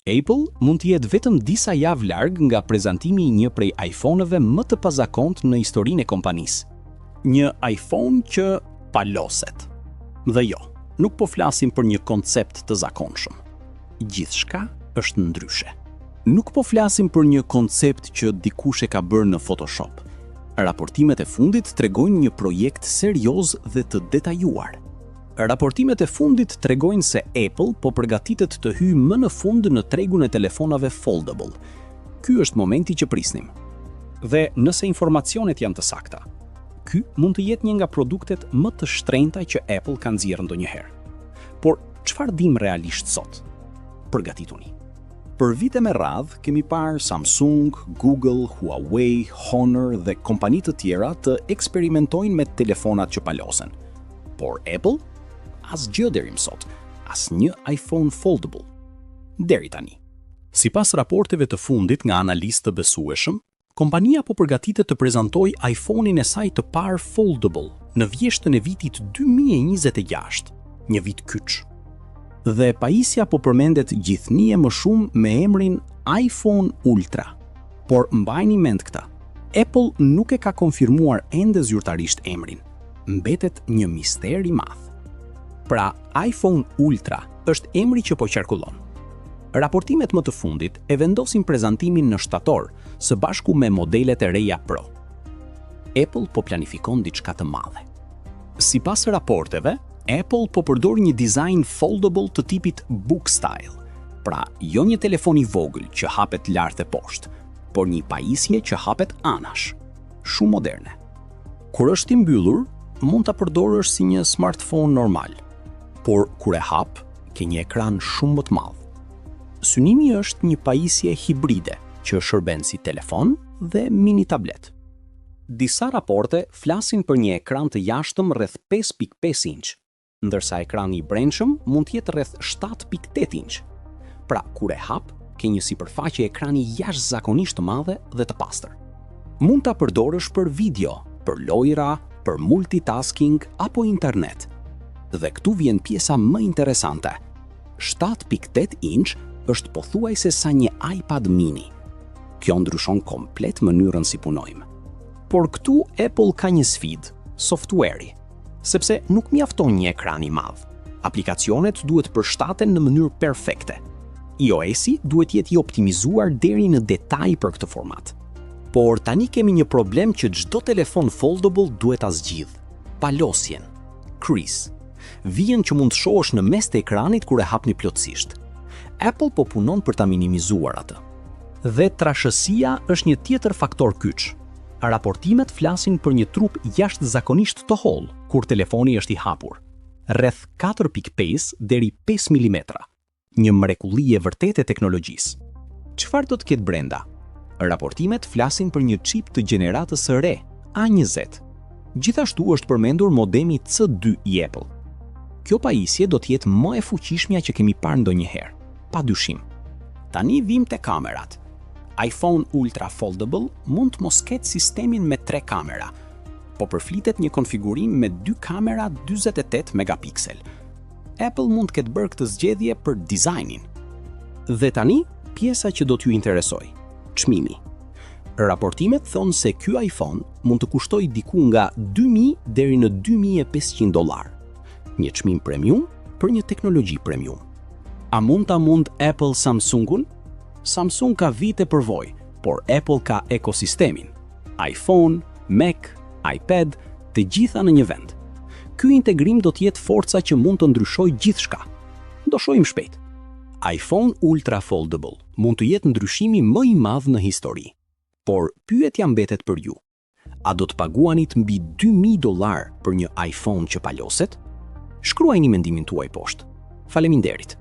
Apple mund të jetë vetëm disa javë larg nga prezantimi i një prej iPhone-eve më të pazakontë në historinë e kompanisë. Një iPhone që paloset. Dhe jo, nuk po flasim për një koncept të zakonshëm. Gjithçka është ndryshe. Nuk po flasim për një koncept që dikush e ka bërë në Photoshop. Raportimet e fundit tregojnë një projekt serioz dhe të detajuar. Raportimet e fundit tregojnë se Apple po përgatitet të hyjë më në fund në tregun e telefonave foldable. Ky është momenti që prisnim. Dhe nëse informacionet janë të sakta, ky mund të jetë një nga produktet më të shtrenjta që Apple ka nxjerrë ndonjëherë. Por çfarë dim realisht sot? Përgatituni. Për vite me radhë kemi parë Samsung, Google, Huawei, Honor dhe kompani të tjera të eksperimentojnë me telefonat që palosen. Por Apple asgjë deri më sot, asnjë iPhone foldable. Deri tani. Sipas raporteve të fundit nga analistë të besueshëm, kompania po përgatitet të prezantojë iPhone-in e saj të parë foldable në vjeshtën e vitit 2026, një vit kyç. Dhe pajisja po përmendet gjithnjë më shumë me emrin iPhone Ultra. Por mbajini mend këtë. Apple nuk e ka konfirmuar ende zyrtarisht emrin. Mbetet një mister i madh. Pra, iPhone Ultra është emri që po qarkullon. Raportimet më të fundit e vendosin prezantimin në shtator, së bashku me modelet e reja Pro. Apple po planifikon diçka të madhe. Sipas raporteve, Apple po përdor një dizajn foldable të tipit book style. Pra, jo një telefon i vogël që hapet lart e poshtë, por një pajisje që hapet anash. Shumë moderne. Kur është i mbyllur, mund ta përdorësh si një smartphone normal. Por kur e hap, ke një ekran shumë më të madh. Synimi është një pajisje hibride që shërben si telefon dhe mini tablet. Disa raporte flasin për një ekran të jashtëm rreth 5.5 inç, ndërsa ekrani i brendshëm mund të jetë rreth 7.8 inç. Pra, kur e hap, ke një sipërfaqe ekrani jashtëzakonisht të madhe dhe të pastër. Mund ta përdorësh për video, për lojra, për multitasking apo internet. Dhe këtu vjen pjesa më interesante. 7.8 inç është pothuajse sa një iPad mini. Kjo ndryshon komplet mënyrën si punojmë. Por këtu Apple ka një sfidë, software-i, sepse nuk mjafton një ekran i madh. Aplikacionet duhet përshtaten në mënyrë perfekte. iOS-i duhet jetë i optimizuar deri në detaj për këtë format. Por tani kemi një problem që çdo telefon foldable duhet ta zgjidh. Palosjen, crease. Vijën që mund të shohësh në mes të ekranit kur e hapni plotësisht. Apple po punon për ta minimizuar atë. Dhe trashësia është një tjetër faktor kyç. Raportimet flasin për një trup jashtëzakonisht të hollë kur telefoni është i hapur, rreth 4.5 deri 5 mm. Një mrekulli e vërtetë e teknologjisë. Çfarë do të ketë brenda? Raportimet flasin për një çip të gjeneratës së re, A20. Gjithashtu është përmendur modemi C2 i Apple. Kjo pajisje do të jetë më e fuqishmja që kemi parë ndonjëherë, padyshim. Tani vim te kamerat. iPhone Ultra Foldable mund të mos ketë sistemin me 3 kamera, po përflitet një konfigurim me 2 kamera 48 megapiksel. Apple mund të ketë bërë këtë zgjedhje për dizajnin. Dhe tani, pjesa që do t'ju interesoj, çmimi. Raportimet thonë se ky iPhone mund të kushtoj diku nga $2.000 deri në $2.500. Një çmim premium për një teknologji premium. A mund Apple Samsungun? Samsung ka vite përvojë, por Apple ka ekosistemin. iPhone, Mac, iPad, të gjitha në një vend. Ky integrim do të jetë forca që mund të ndryshojë gjithçka. Do shohim shpejt. iPhone Ultra Foldable mund të jetë ndryshimi më i madh në histori. Por pyetja mbetet për ju. A do të paguanit mbi $2.000 për një iPhone që paloset? Shkruajini mendimin tuaj poshtë. Faleminderit.